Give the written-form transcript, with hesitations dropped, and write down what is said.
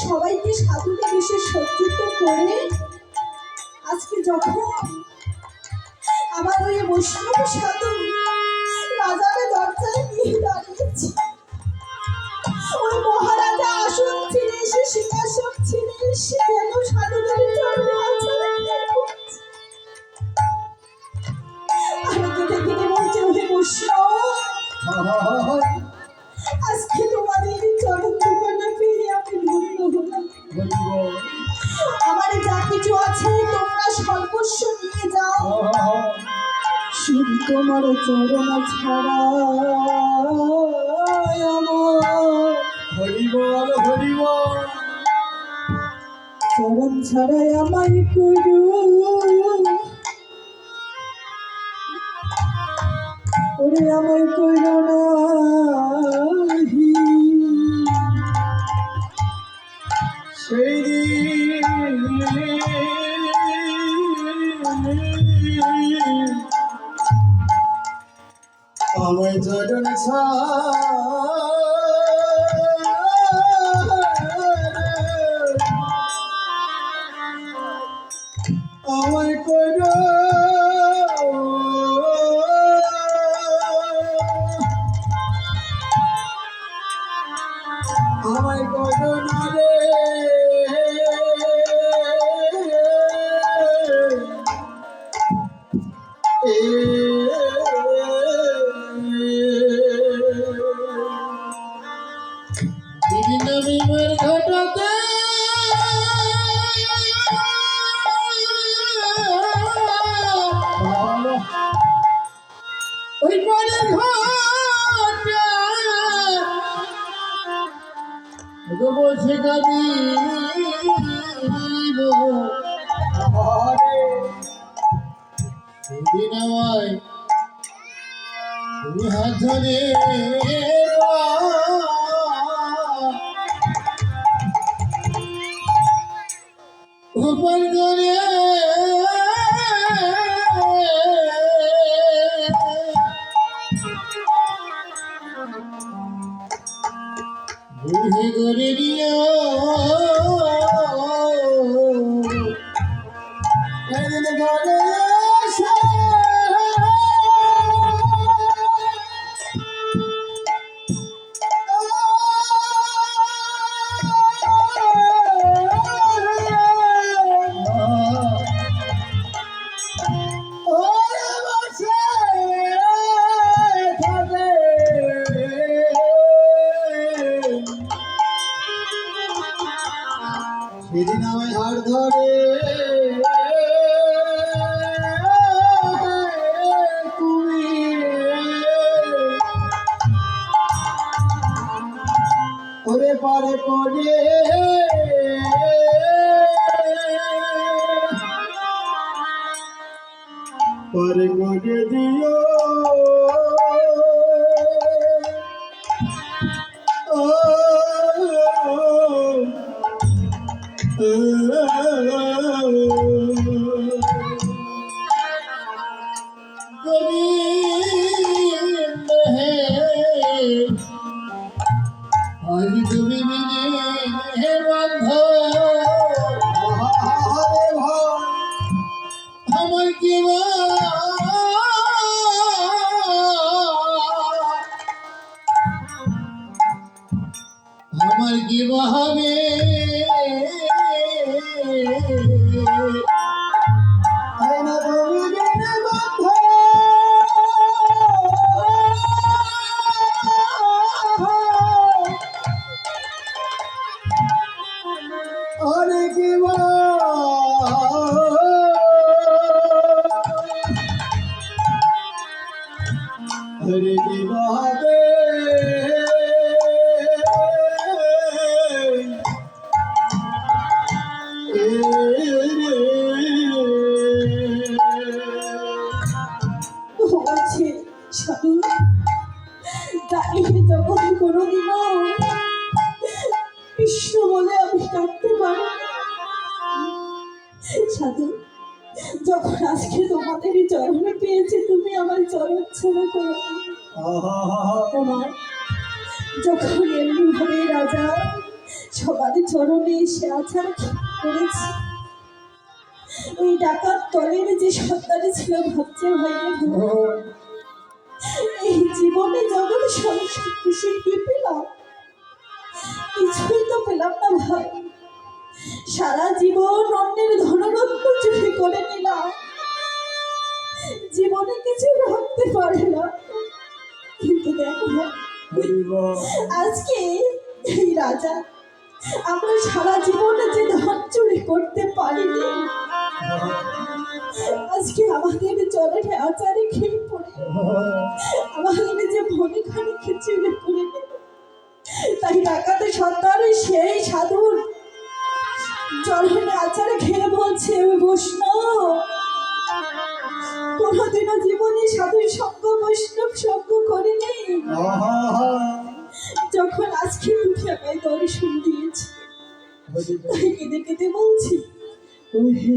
সবাইকে সাধুকে বেশি সজ্জিত করে আজকে যখন আমার ওই বৈষ্ণব সাধু রাজাকে দরজায় নিয়ে দাঁড়িয়েছে, ওই মহারাজা আসন ছিঁড়ে এসে সিংহাসন ছিঁড়ে এসে যেন সাধুদের চরণে আছড়ে পড়ছে। আমি কেটে কেটে বলছি, ওহে বৈষ্ণব, আজকে তোমাদের চরণ দোকানে পেয়ে আমি ধন্য হলাম। আমার যা কিছু আছে তোমরা সর্বস্ব নিয়ে যাও, শুধু তোমার চরণ ছাড়া হরিবল হরিবল, চরণ ছাড়াই আমায় করু, ওরে আমায় করো না। সেই আমায় চরণ আমায় করো, আমায় করো না রে। বিভিন্ন বিমার ঘটাতে ওই পরে ঘটা বসে গাবি সেদিন আমায় তুমি হাত ধরে উপর করে বুঝে করে দিও এদিন বলে সেদিন আমায় হাড় ধরে তুমি ওরে পারে করে পারে করে দিও গোবিন্দ হে আজ তুমি বিনে বন্ধ আমার কি আমার কি হবে হরে বিবাহে বলছে সাধু, দাঁড়িয়ে যখন কোনোদিন বিশ্ব বলে আমি কাঁদতে পারি সাধু, যখন আজকে তোমাদের চরণে পেয়েছে তুমি আমার চরণ ছেড়ে করো। তোমার যখন এমনি ভাবে রাজা সবার চরণে এসে আছাড় করেছি। ওই ডাকাত দলের যে সন্তানই ছিল ভাবছে ভাইয়া, এই জীবনে যখন সংসার খুশি কি পেলাম, কিছুই তো পেলাম না ভাই। সারা জীবন অন্যের ধনরত্ন চুরি করে নিলাম, জীবনে কিছু রাখতে পারলাম। কিন্তু দেখো আজকে এই রাজা, আমরা সারা জীবনে যে ধন চুরি করতে পারিনি, আজকে আমাদের চরণে আচারে খেয়ে পড়ে আমাদের যে ভূমি খানিকে চুরি করে নিল। তাই ডাকাতে সন্তানের সেই সাধুর চরণে আচারে খেয়ে বলছে, ওই বৈষ্ণব কোনদিনও জীবনে সাধুর সঙ্গ বৈষ্ণব সঙ্গ করিনি। যখন আজকে মুখে আমায় দর্শন দিয়েছে, তাই কেঁদে কেঁদে বলছি, ও হে